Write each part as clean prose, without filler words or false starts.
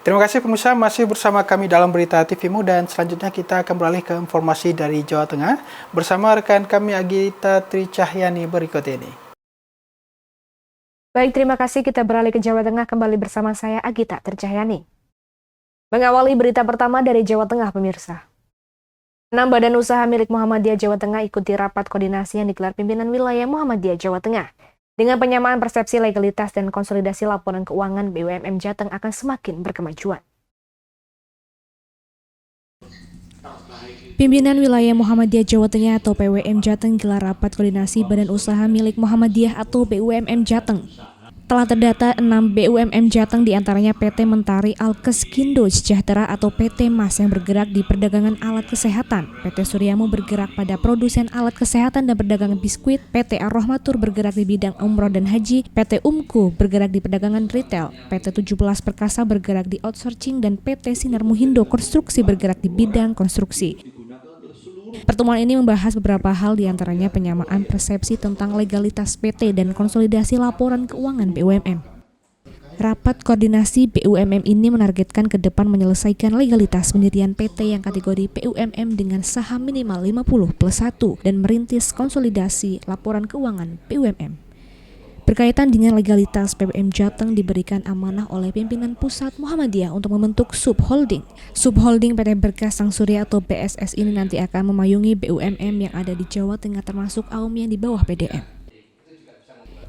Terima kasih pemirsa, masih bersama kami dalam Berita TV-mu dan selanjutnya kita akan beralih ke informasi dari Jawa Tengah bersama rekan kami Agita Tricahyani berikut ini. Baik, terima kasih. Kita beralih ke Jawa Tengah kembali bersama saya Agita Tricahyani. Mengawali berita pertama dari Jawa Tengah, pemirsa. 6 badan usaha milik Muhammadiyah Jawa Tengah ikuti rapat koordinasi yang digelar pimpinan wilayah Muhammadiyah Jawa Tengah. Dengan penyamaan persepsi legalitas dan konsolidasi laporan keuangan, BUMN Jateng akan semakin berkemajuan. Pimpinan wilayah Muhammadiyah Jawa Tengah atau PWM Jateng gelar rapat koordinasi badan usaha milik Muhammadiyah atau BUMN Jateng. Telah terdata 6 BUMN Jateng diantaranya PT Mentari Alkeskindo Sejahtera atau PT Mas yang bergerak di perdagangan alat kesehatan, PT Suryamu bergerak pada produsen alat kesehatan dan perdagangan biskuit, PT Ar-Rahmatur bergerak di bidang umroh dan haji, PT Umku bergerak di perdagangan retail, PT 17 Perkasa bergerak di outsourcing, dan PT Sinar Muhindo Konstruksi bergerak di bidang konstruksi. Pertemuan ini membahas beberapa hal diantaranya penyamaan persepsi tentang legalitas PT dan konsolidasi laporan keuangan BUMN. Rapat koordinasi BUMN ini menargetkan ke depan menyelesaikan legalitas pendirian PT yang kategori BUMN dengan saham minimal 50+1 dan merintis konsolidasi laporan keuangan BUMN. Berkaitan dengan legalitas, PWM Jateng diberikan amanah oleh pimpinan pusat Muhammadiyah untuk membentuk subholding. Subholding PT Berkas Sang Surya atau BSS ini nanti akan memayungi BUMN yang ada di Jawa Tengah termasuk AUM yang di bawah PDM.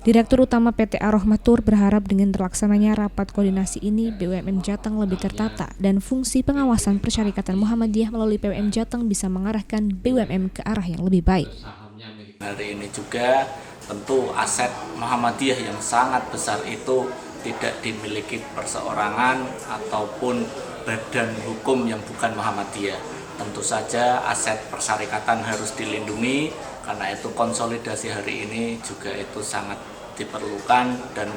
Direktur Utama PT Ar-Rahmatur berharap dengan terlaksananya rapat koordinasi ini, BUMN Jateng lebih tertata dan fungsi pengawasan persyarikatan Muhammadiyah melalui PWM Jateng bisa mengarahkan BUMN ke arah yang lebih baik. Hari ini juga tentu aset Muhammadiyah yang sangat besar itu tidak dimiliki perseorangan ataupun badan hukum yang bukan Muhammadiyah. Tentu saja aset persyarikatan harus dilindungi, karena itu konsolidasi hari ini juga itu sangat diperlukan, dan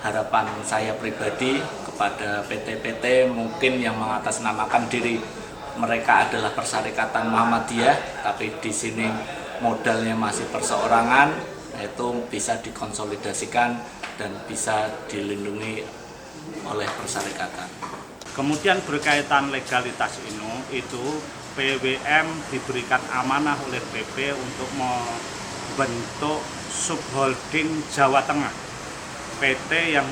harapan saya pribadi kepada PT-PT mungkin yang mengatasnamakan diri mereka adalah persyarikatan Muhammadiyah, tapi di sini modalnya masih perseorangan, itu bisa dikonsolidasikan dan bisa dilindungi oleh persyarikatan. Kemudian berkaitan legalitas ini, itu PWM diberikan amanah oleh PP untuk membentuk subholding Jawa Tengah. PT yang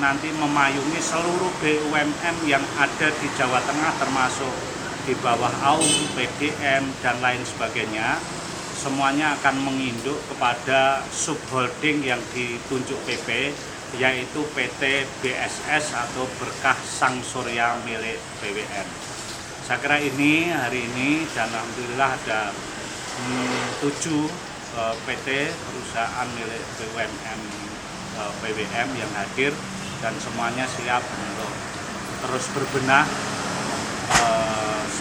nanti memayungi seluruh BUMN yang ada di Jawa Tengah termasuk di bawah AUM, PDM, dan lain sebagainya. Semuanya akan menginduk kepada subholding yang ditunjuk PP, yaitu PT BSS atau Berkah Sang Surya milik BWN. Saya kira ini hari ini, dan alhamdulillah ada 7 PT perusahaan milik BUMN BWM yang hadir, dan semuanya siap untuk terus berbenah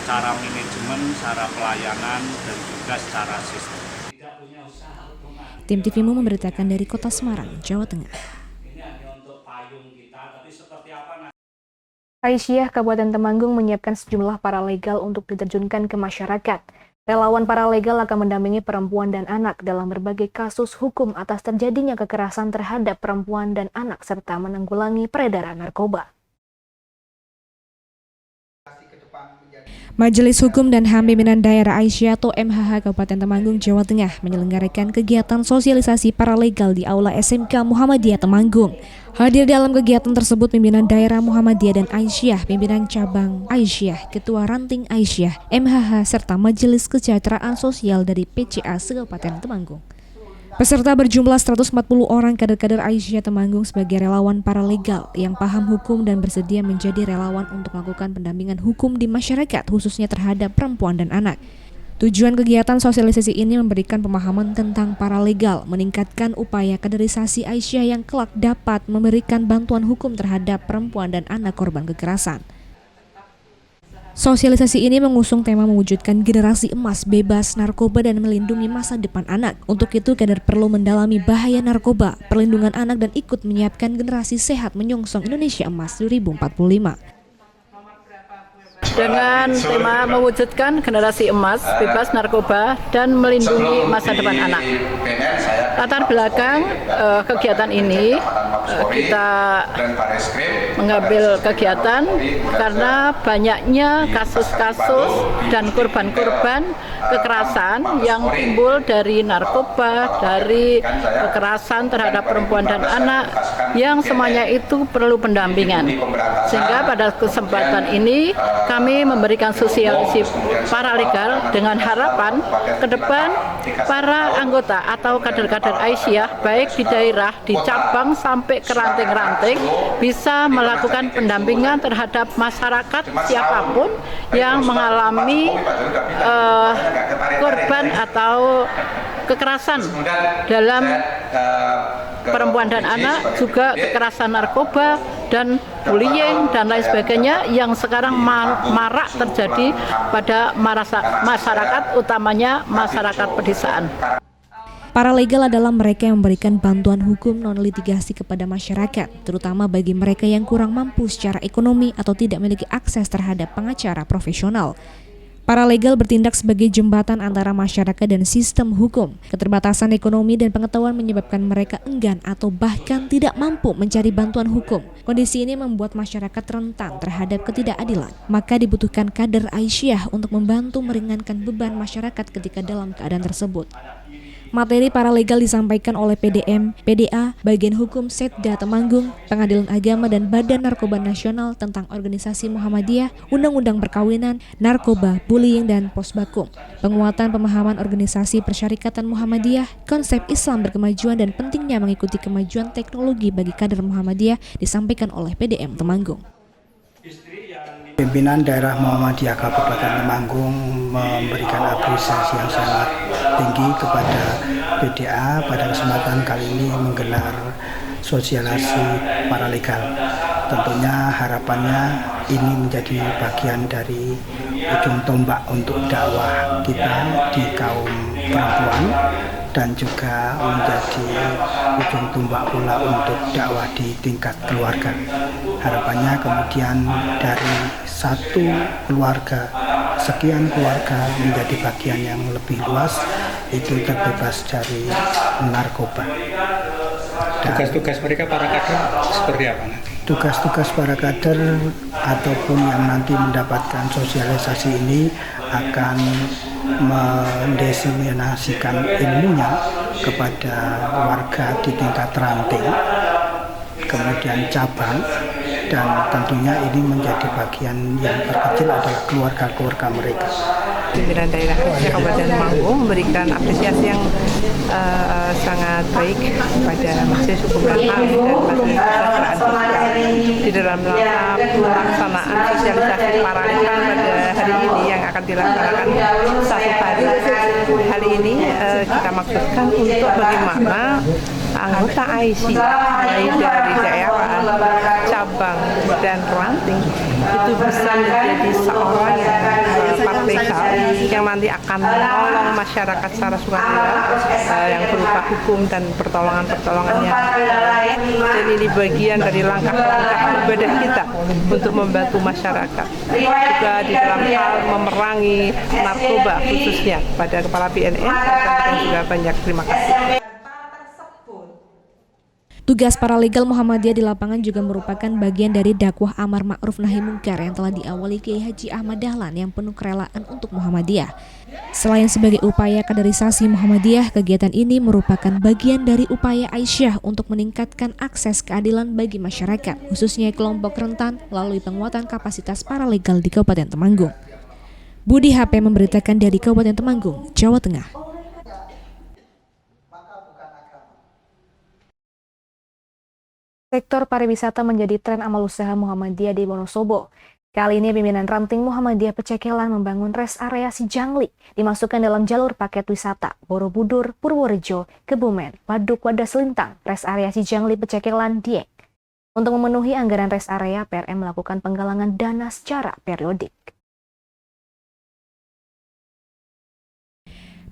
secara manajemen, secara pelayanan, dan juga secara sistem. Tim TV-mu memberitakan dari Kota Semarang, Jawa Tengah. Aisyah Kabupaten Temanggung menyiapkan sejumlah paralegal untuk diterjunkan ke masyarakat. Relawan paralegal akan mendampingi perempuan dan anak dalam berbagai kasus hukum atas terjadinya kekerasan terhadap perempuan dan anak serta menanggulangi peredaran narkoba. Majelis Hukum dan HAM Pimpinan Daerah Aisyah atau MHH Kabupaten Temanggung, Jawa Tengah menyelenggarakan kegiatan sosialisasi paralegal di Aula SMK Muhammadiyah Temanggung. Hadir dalam kegiatan tersebut pimpinan daerah Muhammadiyah dan Aisyah, pimpinan cabang Aisyah, Ketua Ranting Aisyah, MHH, serta Majelis Kesejahteraan Sosial dari PCA Kabupaten Temanggung. Peserta berjumlah 140 orang kader-kader Aisyah Temanggung sebagai relawan paralegal yang paham hukum dan bersedia menjadi relawan untuk melakukan pendampingan hukum di masyarakat, khususnya terhadap perempuan dan anak. Tujuan kegiatan sosialisasi ini memberikan pemahaman tentang paralegal, meningkatkan upaya kaderisasi Aisyah yang kelak dapat memberikan bantuan hukum terhadap perempuan dan anak korban kekerasan. Sosialisasi ini mengusung tema mewujudkan generasi emas bebas narkoba dan melindungi masa depan anak. Untuk itu, kader perlu mendalami bahaya narkoba, perlindungan anak, dan ikut menyiapkan generasi sehat menyongsong Indonesia Emas 2045. Dengan tema mewujudkan generasi emas bebas narkoba dan melindungi masa depan anak. Latar belakang kegiatan ini kita mengambil kegiatan karena banyaknya kasus-kasus dan korban-korban kekerasan yang timbul dari narkoba, dari kekerasan terhadap perempuan dan anak, yang semuanya itu perlu pendampingan. Sehingga pada kesempatan ini kami memberikan sosialisasi paralegal dengan harapan ke depan para anggota atau kader-kader Aisyah baik di daerah, di cabang sampai ke ranting-ranting bisa melakukan pendampingan terhadap masyarakat siapapun yang mengalami korban atau kekerasan dalam perempuan dan anak, juga kekerasan narkoba dan bullying dan lain sebagainya yang sekarang marak terjadi pada masyarakat, utamanya masyarakat pedesaan. Paralegal adalah mereka yang memberikan bantuan hukum non-litigasi kepada masyarakat, terutama bagi mereka yang kurang mampu secara ekonomi atau tidak memiliki akses terhadap pengacara profesional. Paralegal bertindak sebagai jembatan antara masyarakat dan sistem hukum. Keterbatasan ekonomi dan pengetahuan menyebabkan mereka enggan atau bahkan tidak mampu mencari bantuan hukum. Kondisi ini membuat masyarakat rentan terhadap ketidakadilan. Maka dibutuhkan kader Aisyah untuk membantu meringankan beban masyarakat ketika dalam keadaan tersebut. Materi paralegal disampaikan oleh PDM, PDA, Bagian Hukum Setda Temanggung, Pengadilan Agama dan Badan Narkoba Nasional tentang Organisasi Muhammadiyah, Undang-Undang Perkawinan, Narkoba, Bullying, dan Posbakum. Penguatan pemahaman organisasi Persyarikatan Muhammadiyah, konsep Islam berkemajuan dan pentingnya mengikuti kemajuan teknologi bagi kader Muhammadiyah disampaikan oleh PDM Temanggung. Pimpinan daerah Muhammadiyah Kabupaten Temanggung memberikan apresiasi yang sangat tinggi kepada PDA pada kesempatan kali ini menggelar sosialisasi paralegal. Tentunya harapannya ini menjadi bagian dari ujung tombak untuk dakwah kita di kaum perempuan dan juga menjadi ujung tombak pula untuk dakwah di tingkat keluarga. Harapannya kemudian dari satu keluarga, sekian keluarga menjadi bagian yang lebih luas, itu terbebas dari narkoba. Tugas-tugas mereka para kader seperti apa nanti? Tugas-tugas para kader ataupun yang nanti mendapatkan sosialisasi ini akan mendiseminasikan ilmunya kepada warga di tingkat ranting, kemudian cabang, dan tentunya ini menjadi bagian yang terkecil adalah keluarga-keluarga mereka. Pimpinan daerah Kabupaten Temanggung memberikan apresiasi yang sangat baik pada Majelis Hukum dan HAM dan Majelis Kesejahteraan Sosial di dalam pelaksanaan sosialisasi paralegal pada hari ini yang akan dilaksanakan satu hari. Hari ini kita maksudkan untuk bagaimana anggota IC mulai dari daerah, cabang dan ranting itu bisa menjadi seorang paralegal yang nanti akan menolong masyarakat secara sukarela yang berupa hukum dan pertolongan-pertolongannya. Dan ini bagian dari langkah-langkah ibadah kita untuk membantu masyarakat. Juga di dalam hal memerangi narkoba khususnya pada kepala BNN, dan juga banyak. Terima kasih. Tugas paralegal Muhammadiyah di lapangan juga merupakan bagian dari dakwah amar ma'ruf nahi mungkar yang telah diawali Kiai Haji Ahmad Dahlan yang penuh kerelaan untuk Muhammadiyah. Selain sebagai upaya kaderisasi Muhammadiyah, kegiatan ini merupakan bagian dari upaya Aisyah untuk meningkatkan akses keadilan bagi masyarakat, khususnya kelompok rentan melalui penguatan kapasitas paralegal di Kabupaten Temanggung. Budi HP memberitakan dari Kabupaten Temanggung, Jawa Tengah. Sektor pariwisata menjadi tren amal usaha Muhammadiyah di Wonosobo. Kali ini pimpinan ranting Muhammadiyah Pecekelan membangun rest area Sijangli, dimasukkan dalam jalur paket wisata Borobudur, Purworejo, Kebumen, Waduk, Wadas Lintang, rest area Sijangli Pecekelan, Dieng. Untuk memenuhi anggaran rest area, PRM melakukan penggalangan dana secara periodik.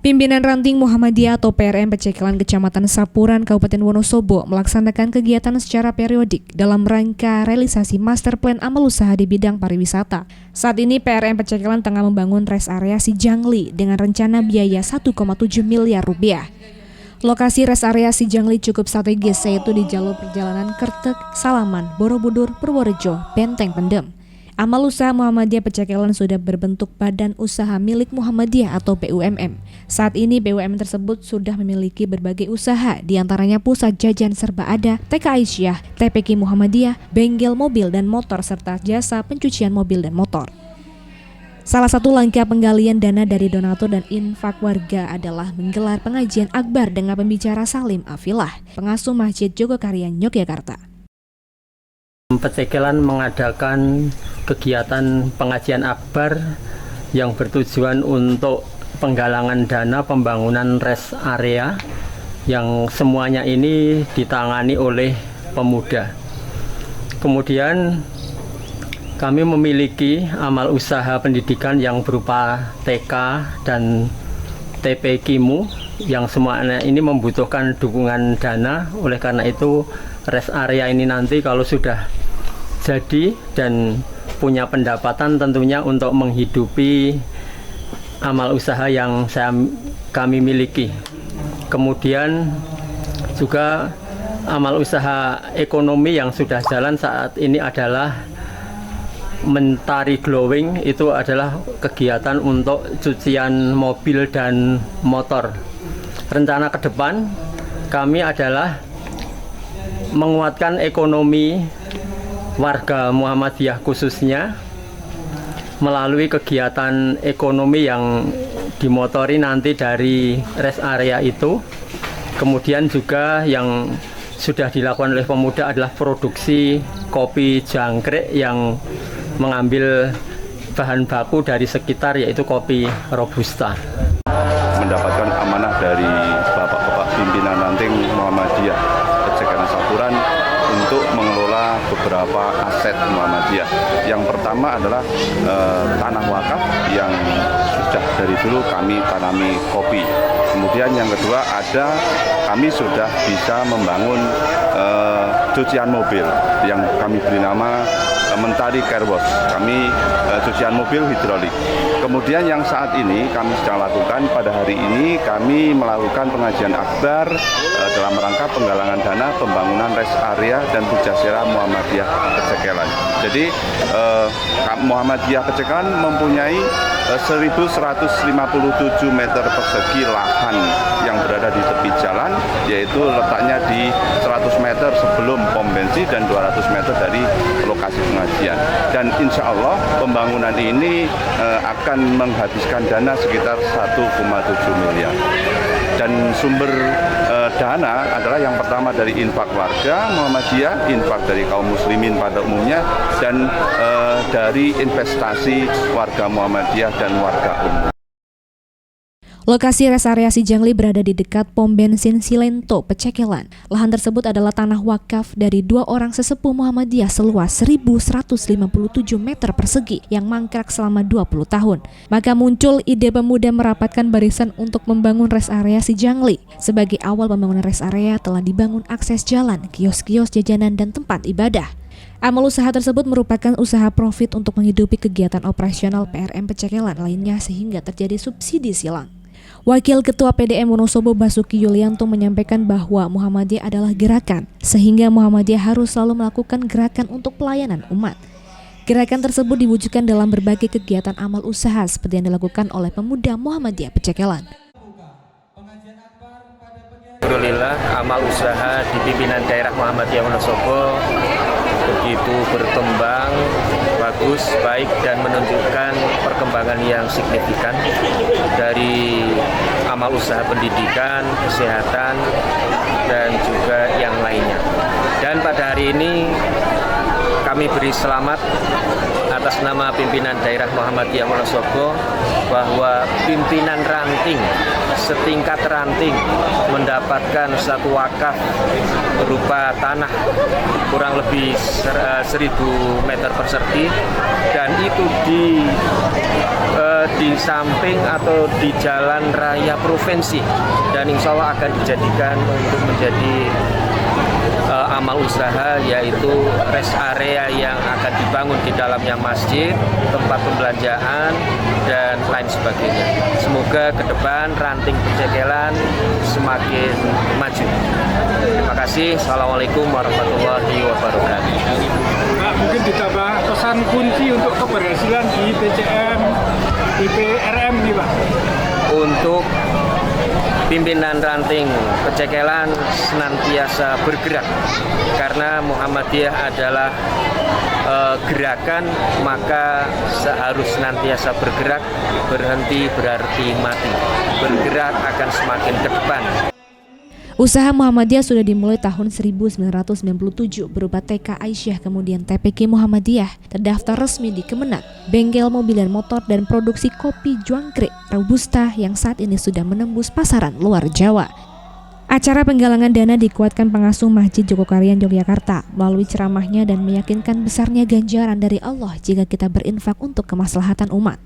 Pimpinan Ranting Muhammadiyah atau PRM Pecekelan Kecamatan Sapuran, Kabupaten Wonosobo melaksanakan kegiatan secara periodik dalam rangka realisasi master plan amal usaha di bidang pariwisata. Saat ini PRM Pecekelan tengah membangun rest area Sijangli dengan rencana biaya 1,7 miliar rupiah. Lokasi res area Sijangli cukup strategis, yaitu di jalur perjalanan Kertek, Salaman, Borobudur, Purworejo, Benteng Pendem. Amal Usaha Muhammadiyah Pecekelan sudah berbentuk Badan Usaha Milik Muhammadiyah atau BUMM. Saat ini BUMM tersebut sudah memiliki berbagai usaha, diantaranya Pusat Jajan Serba Ada, TK Aisyah, TPQ Muhammadiyah, bengkel mobil dan motor, serta jasa pencucian mobil dan motor. Salah satu langkah penggalian dana dari donatur dan infak warga adalah menggelar pengajian akbar dengan pembicara Salim Afilah, pengasuh Masjid Jogokarian, Yogyakarta. Pecekelan mengadakan kegiatan pengajian akbar yang bertujuan untuk penggalangan dana pembangunan rest area yang semuanya ini ditangani oleh pemuda. Kemudian kami memiliki amal usaha pendidikan yang berupa TK dan TPQ yang semuanya ini membutuhkan dukungan dana. Oleh karena itu rest area ini nanti kalau sudah jadi dan punya pendapatan tentunya untuk menghidupi amal usaha yang kami miliki. Kemudian juga amal usaha ekonomi yang sudah jalan saat ini adalah Mentari Glowing, itu adalah kegiatan untuk cucian mobil dan motor. Rencana ke depan kami adalah menguatkan ekonomi warga Muhammadiyah khususnya melalui kegiatan ekonomi yang dimotori nanti dari rest area itu. Kemudian juga yang sudah dilakukan oleh pemuda adalah produksi kopi jangkrik yang mengambil bahan baku dari sekitar, yaitu kopi Robusta. Mendapatkan amanah dari Bapak-Bapak pimpinan ranting Muhammadiyah Pecekelan Saburan untuk mengelola beberapa aset Muhammadiyah. Yang pertama adalah tanah wakaf yang sudah dari dulu kami tanami kopi. Kemudian yang kedua kami sudah bisa membangun cucian mobil yang kami beri nama Mentari Car Wash. Kami cucian mobil hidrolik. Kemudian yang saat ini kami sedang lakukan pada hari ini, kami melakukan pengajian akbar dalam rangka penggalangan dana pembangunan rest area dan pujasera Muhammadiyah Pecekelan. Jadi Muhammadiyah Pecekelan mempunyai 1.157 meter persegi lahan yang berada di tepi jalan, yaitu letaknya di 100 meter sebelum pom bensin dan 200 meter dari lokasi pengajian. Dan insya Allah pembangunan ini akan menghabiskan dana sekitar 1,7 miliar. Dan sumber dana adalah yang pertama dari infak warga Muhammadiyah, infak dari kaum muslimin pada umumnya, dan dari investasi warga Muhammadiyah dan warga umum. Lokasi res area Sijangli berada di dekat pom bensin Silento, Pecekelan. Lahan tersebut adalah tanah wakaf dari dua orang sesepuh Muhammadiyah seluas 1.157 meter persegi yang mangkrak selama 20 tahun. Maka muncul ide pemuda merapatkan barisan untuk membangun res area Sijangli. Sebagai awal pembangunan res area telah dibangun akses jalan, kios-kios jajanan dan tempat ibadah. Amal usaha tersebut merupakan usaha profit untuk menghidupi kegiatan operasional PRM Pecekelan lainnya sehingga terjadi subsidi silang. Wakil Ketua PDM Wonosobo Basuki Yulianto menyampaikan bahwa Muhammadiyah adalah gerakan, sehingga Muhammadiyah harus selalu melakukan gerakan untuk pelayanan umat. Gerakan tersebut diwujudkan dalam berbagai kegiatan amal usaha seperti yang dilakukan oleh pemuda Muhammadiyah Pecekelan. Alhamdulillah, amal usaha di pimpinan daerah Muhammadiyah Wonosobo begitu berkembang, bagus, baik, dan menunjukkan perkembangan yang signifikan dari amal usaha pendidikan, kesehatan, dan juga yang lainnya. Dan pada hari ini kami beri selamat atas nama pimpinan daerah Muhammadiyah Wonosobo bahwa pimpinan ranting setingkat ranting mendapatkan satu wakaf berupa tanah kurang lebih 1.000 meter persegi, dan itu di samping atau di jalan raya provinsi, dan insya Allah akan dijadikan untuk menjadi amal usaha, yaitu rest area yang akan dibangun di dalamnya masjid, tempat pembelanjaan, dan lain sebagainya. Semoga ke depan ranting pencegelan semakin maju. Terima kasih. Assalamualaikum warahmatullahi wabarakatuh. Pak, mungkin ditambah pesan kunci untuk keberhasilan di PCM IPRM ini, Pak. Untuk pimpinan ranting pencegelan senantiasa bergerak, karena Muhammadiyah adalah gerakan, maka seharus senantiasa bergerak. Berhenti berarti mati. Bergerak akan semakin ke depan. Usaha Muhammadiyah sudah dimulai tahun 1997 berupa TK Aisyah, kemudian TPQ Muhammadiyah, terdaftar resmi di Kemenak, bengkel mobil dan motor, dan produksi kopi Juangkrik Robusta yang saat ini sudah menembus pasaran luar Jawa. Acara penggalangan dana dikuatkan pengasuh Masjid Jogokarian Yogyakarta melalui ceramahnya dan meyakinkan besarnya ganjaran dari Allah jika kita berinfak untuk kemaslahatan umat.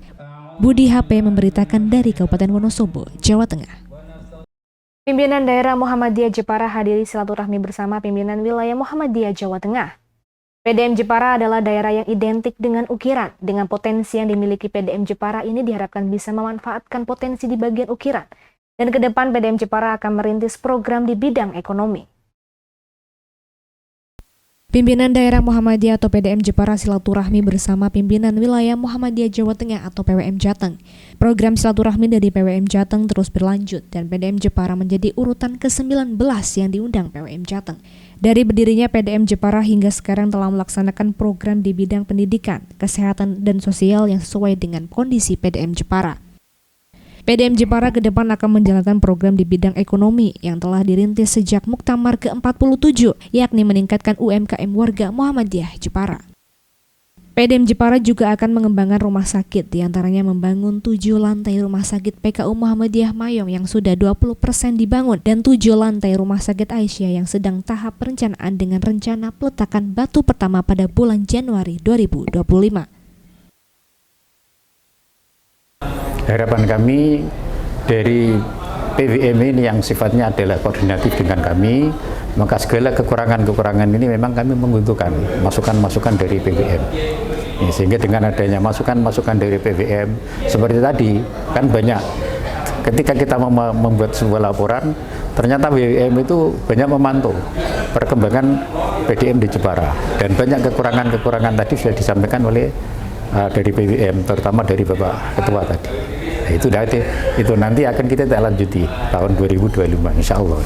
Budi HP memberitakan dari Kabupaten Wonosobo, Jawa Tengah. Pimpinan daerah Muhammadiyah Jepara hadiri silaturahmi bersama pimpinan wilayah Muhammadiyah Jawa Tengah. PDM Jepara adalah daerah yang identik dengan ukiran. Dengan potensi yang dimiliki PDM Jepara ini diharapkan bisa memanfaatkan potensi di bagian ukiran. Dan ke depan PDM Jepara akan merintis program di bidang ekonomi. Pimpinan daerah Muhammadiyah atau PDM Jepara silaturahmi bersama pimpinan wilayah Muhammadiyah Jawa Tengah atau PWM Jateng. Program silaturahmi dari PWM Jateng terus berlanjut dan PDM Jepara menjadi urutan ke-19 yang diundang PWM Jateng. Dari berdirinya PDM Jepara hingga sekarang telah melaksanakan program di bidang pendidikan, kesehatan, dan sosial yang sesuai dengan kondisi PDM Jepara. PDM Jepara ke depan akan menjalankan program di bidang ekonomi yang telah dirintis sejak Muktamar ke-47, yakni meningkatkan UMKM warga Muhammadiyah Jepara. PDM Jepara juga akan mengembangkan rumah sakit, diantaranya membangun 7 lantai rumah sakit PKU Muhammadiyah Mayong yang sudah 20% dibangun dan 7 lantai rumah sakit Aisyah yang sedang tahap perencanaan dengan rencana peletakan batu pertama pada bulan Januari 2025. Harapan kami dari PWM ini yang sifatnya adalah koordinatif dengan kami, maka segala kekurangan-kekurangan ini memang kami membutuhkan masukan-masukan dari PWM. Ya, sehingga dengan adanya masukan-masukan dari PWM, seperti tadi, kan banyak ketika kita membuat sebuah laporan, ternyata PWM itu banyak memantau perkembangan PDM di Jepara, dan banyak kekurangan-kekurangan tadi sudah disampaikan oleh dari PWM, terutama dari Bapak Ketua tadi. Nah, itu nanti akan kita lanjuti tahun 2025 insya Allah.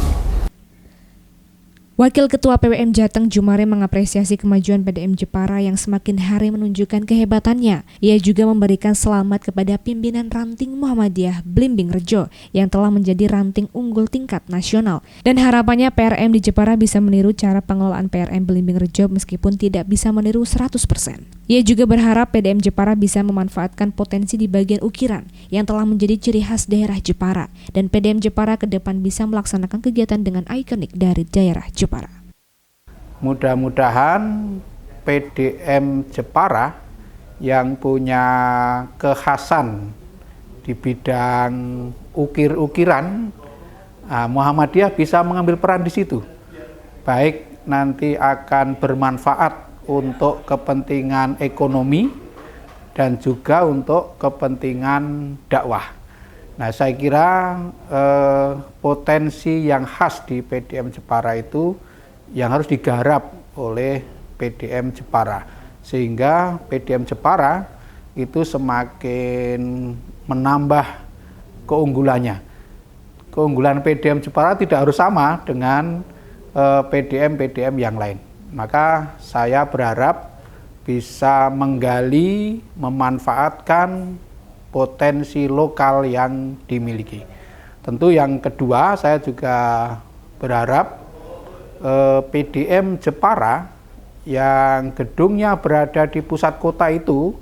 Wakil Ketua PWM Jateng Jumare mengapresiasi kemajuan PDM Jepara yang semakin hari menunjukkan kehebatannya. Ia juga memberikan selamat kepada pimpinan ranting Muhammadiyah Blimbing Rejo yang telah menjadi ranting unggul tingkat nasional. Dan harapannya PRM di Jepara bisa meniru cara pengelolaan PRM Blimbing Rejo meskipun tidak bisa meniru 100%. Ia juga berharap PDM Jepara bisa memanfaatkan potensi di bagian ukiran yang telah menjadi ciri khas daerah Jepara. Dan PDM Jepara ke depan bisa melaksanakan kegiatan dengan ikonik dari daerah Jepara. Mudah-mudahan PDM Jepara yang punya kekhasan di bidang ukir-ukiran, Muhammadiyah bisa mengambil peran di situ. Baik nanti akan bermanfaat untuk kepentingan ekonomi dan juga untuk kepentingan dakwah. Nah, saya kira potensi yang khas di PDM Jepara itu yang harus digarap oleh PDM Jepara, sehingga PDM Jepara itu semakin menambah keunggulannya. Keunggulan PDM Jepara tidak harus sama dengan PDM-PDM yang lain. Maka saya berharap bisa menggali, memanfaatkan potensi lokal yang dimiliki. Tentu yang kedua, saya juga berharap PDM Jepara yang gedungnya berada di pusat kota itu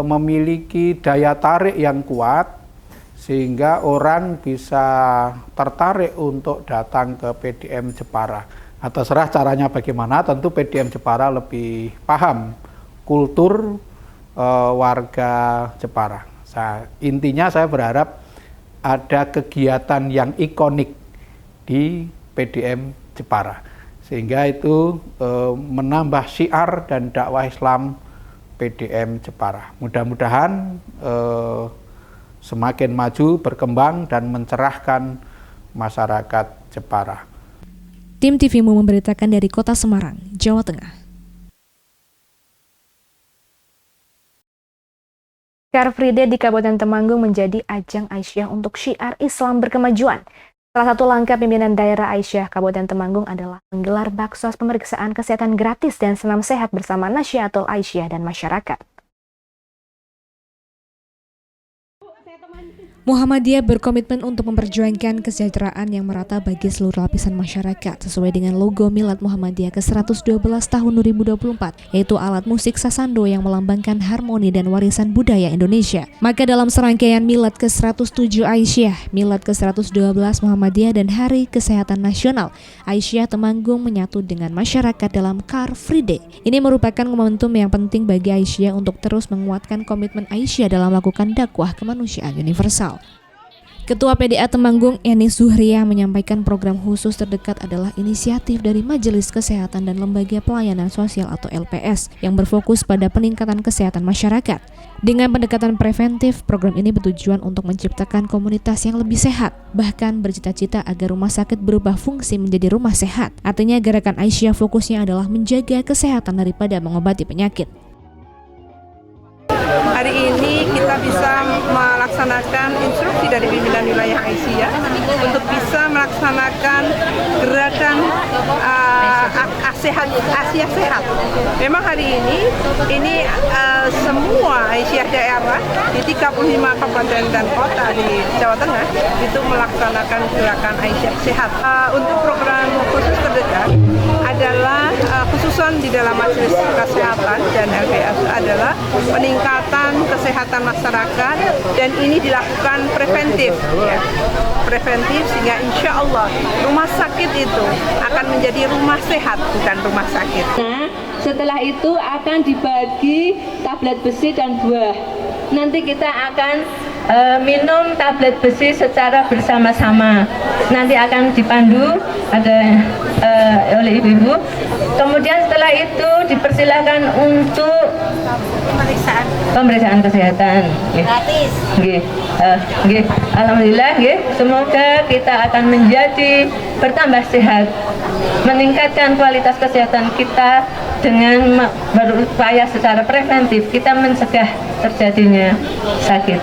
memiliki daya tarik yang kuat sehingga orang bisa tertarik untuk datang ke PDM Jepara. Nah, terserah caranya bagaimana, tentu PDM Jepara lebih paham kultur warga Jepara. Intinya saya berharap ada kegiatan yang ikonik di PDM Jepara, sehingga itu menambah syiar dan dakwah Islam PDM Jepara. Mudah-mudahan semakin maju, berkembang, dan mencerahkan masyarakat Jepara. Tim TVMU memberitakan dari Kota Semarang, Jawa Tengah. Car Free Day di Kabupaten Temanggung menjadi ajang Aisyah untuk syiar Islam berkemajuan. Salah satu langkah pimpinan daerah Aisyah Kabupaten Temanggung adalah menggelar baksos pemeriksaan kesehatan gratis dan senam sehat bersama Nasyiatul Aisyah dan masyarakat. Muhammadiyah berkomitmen untuk memperjuangkan kesejahteraan yang merata bagi seluruh lapisan masyarakat sesuai dengan logo Milad Muhammadiyah ke-112 tahun 2024, yaitu alat musik sasando yang melambangkan harmoni dan warisan budaya Indonesia. Maka dalam serangkaian Milad ke-107 Aisyah, Milad ke-112 Muhammadiyah dan Hari Kesehatan Nasional, Aisyah Temanggung menyatu dengan masyarakat dalam Car Free Day. Ini merupakan momentum yang penting bagi Aisyah untuk terus menguatkan komitmen Aisyah dalam melakukan dakwah kemanusiaan universal. Ketua PDA Temanggung Eni Zuhriah menyampaikan program khusus terdekat adalah inisiatif dari Majelis Kesehatan dan Lembaga Pelayanan Sosial atau LPS yang berfokus pada peningkatan kesehatan masyarakat. Dengan pendekatan preventif, program ini bertujuan untuk menciptakan komunitas yang lebih sehat, bahkan bercita-cita agar rumah sakit berubah fungsi menjadi rumah sehat. Artinya gerakan Aisyah fokusnya adalah menjaga kesehatan daripada mengobati penyakit. Hari ini kita bisa melaksanakan instruksi dari pimpinan wilayah Aisyah untuk bisa melaksanakan gerakan Asia Sehat. Memang hari ini semua Aisyah daerah di 35 kabupaten dan kota di Jawa Tengah itu melaksanakan gerakan Aisyah Sehat. Untuk program khusus terdekat adalah khususan di dalam Majelis Kesehatan dan LPS adalah peningkatan kesehatan masyarakat, dan ini dilakukan preventif, ya. Preventif sehingga insya Allah rumah sakit itu akan menjadi rumah sehat, bukan rumah sakit. Nah, setelah itu akan dibagi tablet besi dan buah. Nanti kita akan minum tablet besi secara bersama-sama. Nanti akan dipandu oleh ibu-ibu. Kemudian setelah itu dipersilakan untuk pemeriksaan kesehatan. Gratis. Alhamdulillah, semoga kita akan menjadi bertambah sehat, meningkatkan kualitas kesehatan kita dengan berupaya secara preventif kita mencegah terjadinya sakit.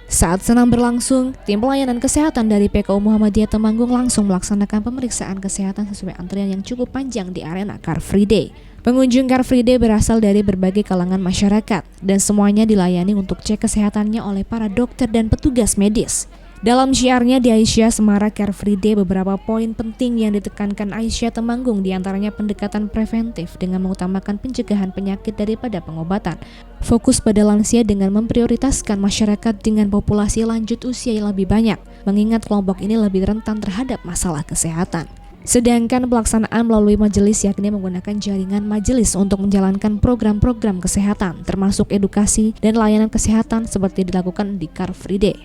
Saat senam berlangsung, tim pelayanan kesehatan dari PKU Muhammadiyah Temanggung langsung melaksanakan pemeriksaan kesehatan sesuai antrian yang cukup panjang di arena Car Free Day. Pengunjung Car Free Day berasal dari berbagai kalangan masyarakat dan semuanya dilayani untuk cek kesehatannya oleh para dokter dan petugas medis. Dalam syiarnya di Aisyah Semara Car Free Day, beberapa poin penting yang ditekankan Aisyah Temanggung diantaranya pendekatan preventif dengan mengutamakan pencegahan penyakit daripada pengobatan, fokus pada lansia dengan memprioritaskan masyarakat dengan populasi lanjut usia yang lebih banyak, mengingat kelompok ini lebih rentan terhadap masalah kesehatan. Sedangkan pelaksanaan melalui majelis yakni menggunakan jaringan majelis untuk menjalankan program-program kesehatan, termasuk edukasi dan layanan kesehatan seperti dilakukan di Car Free Day.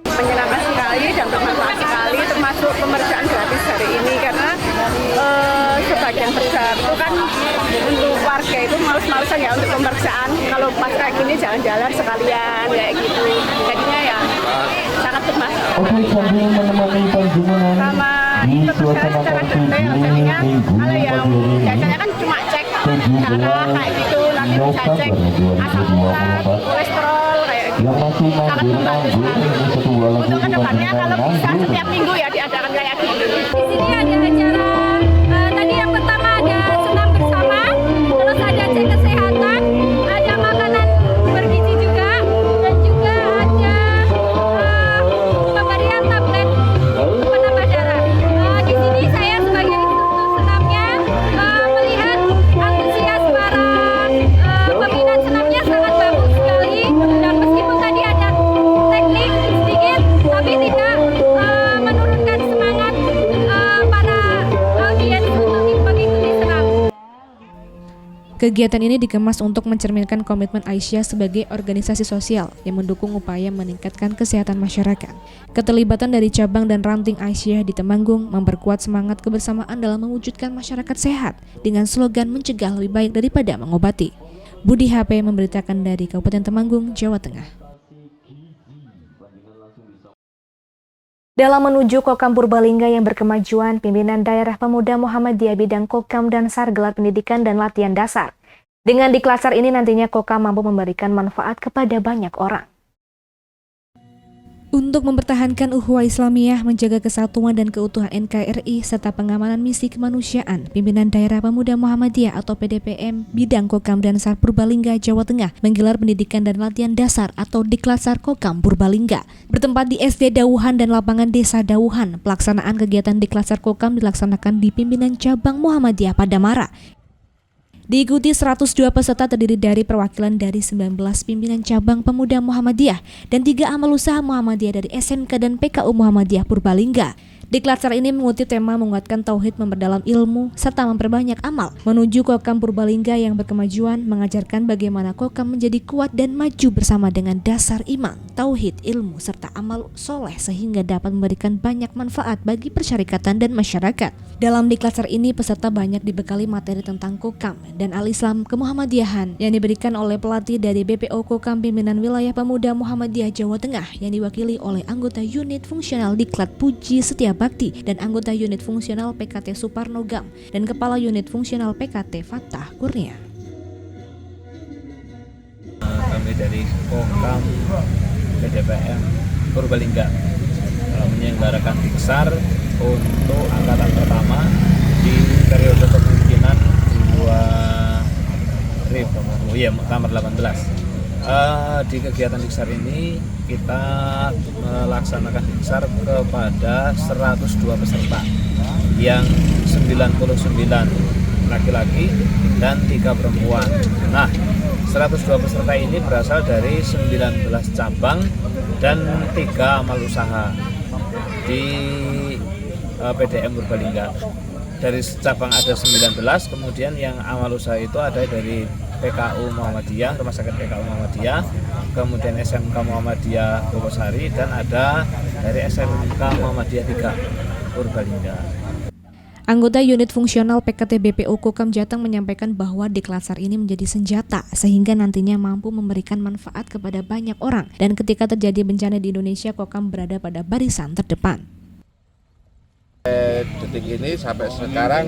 Menyenangkan sekali dan bermanfaat sekali, termasuk pemeriksaan gratis hari ini karena sebagian besar itu kan untuk warga itu males-malesan ya untuk pemeriksaan. Kalau pas kayak gini jalan-jalan sekalian kayak gitu, jadinya ya sangat bermanfaat. Sama itu sangat detail jadinya kalau yang biasanya kan cuma cek darah kayak gitu, nanti bisa cek asam urat, kolesterol kayak gitu. Sangat membantu sekali. Untuk kedepannya kalau bisa setiap minggu ya diadakan kayak gini. Di sini ada acara tadi yang pertama ada senam bersama, terus ada cek kesehatan, ada makanan bergizi juga, dan juga ada pemberian tablet penambah darah. Di sini saya sebagai instruktur senamnya melihat antusias para peminat senamnya sangat bagus sekali, dan meskipun tadi ada teknik sedikit tapi tidak menurunkan semangat para Kegiatan ini dikemas untuk mencerminkan komitmen Aisyah sebagai organisasi sosial yang mendukung upaya meningkatkan kesehatan masyarakat. Keterlibatan dari cabang dan ranting Aisyah di Temanggung memperkuat semangat kebersamaan dalam mewujudkan masyarakat sehat dengan slogan mencegah lebih baik daripada mengobati. Budi HP memberitakan dari Kabupaten Temanggung, Jawa Tengah. Dalam menuju Kokam Purbalingga yang berkemajuan, pimpinan daerah pemuda Muhammadiyah bidang Kokam dan SAR gelar pendidikan dan latihan dasar. Dengan diklat SAR ini nantinya Kokam mampu memberikan manfaat kepada banyak orang. Untuk mempertahankan ukhuwah Islamiyah, menjaga kesatuan dan keutuhan NKRI, serta pengamanan misi kemanusiaan, pimpinan daerah pemuda Muhammadiyah atau PDPM bidang Kokam dan SAR Purbalingga, Jawa Tengah menggelar pendidikan dan latihan dasar atau diklat SAR Kokam Purbalingga. Bertempat di SD Dauhan dan lapangan Desa Dauhan, pelaksanaan kegiatan diklat SAR Kokam dilaksanakan di pimpinan cabang Muhammadiyah Padamara. Diikuti 102 peserta terdiri dari perwakilan dari 19 pimpinan cabang pemuda Muhammadiyah dan 3 amal usaha Muhammadiyah dari SMK dan PKU Muhammadiyah Purbalingga. Diklat SAR ini mengutip tema menguatkan tauhid, memperdalam ilmu, serta memperbanyak amal. Menuju Kokam Purbalingga yang berkemajuan, mengajarkan bagaimana Kokam menjadi kuat dan maju bersama dengan dasar iman, tauhid, ilmu, serta amal soleh sehingga dapat memberikan banyak manfaat bagi persyarikatan dan masyarakat. Dalam diklat SAR ini, peserta banyak dibekali materi tentang Kokam dan al-Islam kemuhammadiyahan yang diberikan oleh pelatih dari BPO Kokam Pimpinan Wilayah Pemuda Muhammadiyah Jawa Tengah yang diwakili oleh anggota unit fungsional Diklat Puji Setiabakti dan anggota unit fungsional PKT Suparno Gam dan kepala unit fungsional PKT Fattah Kurnia. Kami dari Kokam PDPM Purbalingga menyelenggarakan diksar untuk angkatan pertama di periode kepemimpinan 2018. Di kegiatan diksar ini kita melaksanakan diksar kepada 102 peserta yang 99 laki-laki dan 3 perempuan. Nah, 102 peserta ini berasal dari 19 cabang dan 3 amal usaha di PDM Purbalingga. Dari cabang ada 19, kemudian yang amal usaha itu ada dari PKU Muhammadiyah, Rumah Sakit PKU Muhammadiyah, kemudian SMK Muhammadiyah Bogosari, dan ada dari SMK Muhammadiyah 3 Purbalingga. Anggota unit fungsional PKT BPO Kokam Jateng menyampaikan bahwa diklat SAR ini menjadi senjata sehingga nantinya mampu memberikan manfaat kepada banyak orang, dan ketika terjadi bencana di Indonesia, Kokam berada pada barisan terdepan. Detik ini sampai sekarang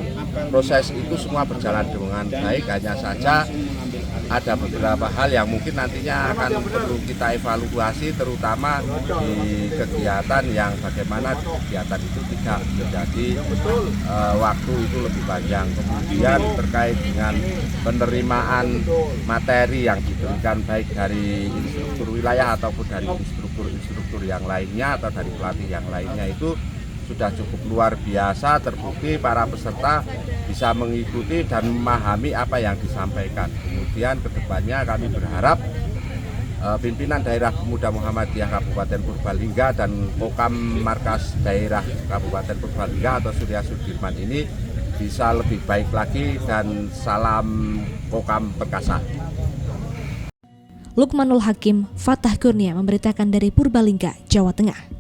proses itu semua berjalan dengan baik, hanya saja ada beberapa hal yang mungkin nantinya akan perlu kita evaluasi, terutama di kegiatan yang bagaimana kegiatan itu tidak menjadi waktu itu lebih panjang. Kemudian terkait dengan penerimaan materi yang diberikan baik dari instruktur wilayah ataupun dari instruktur yang lainnya atau dari pelatih yang lainnya itu sudah cukup luar biasa, terbukti para peserta bisa mengikuti dan memahami apa yang disampaikan. Kemudian kedepannya kami berharap pimpinan daerah pemuda Muhammadiyah Kabupaten Purbalingga dan Kokam Markas Daerah Kabupaten Purbalingga atau Surya Sudirman ini bisa lebih baik lagi, dan salam Kokam Perkasa. Lukmanul Hakim, Fattah Kurnia memberitakan dari Purbalingga, Jawa Tengah.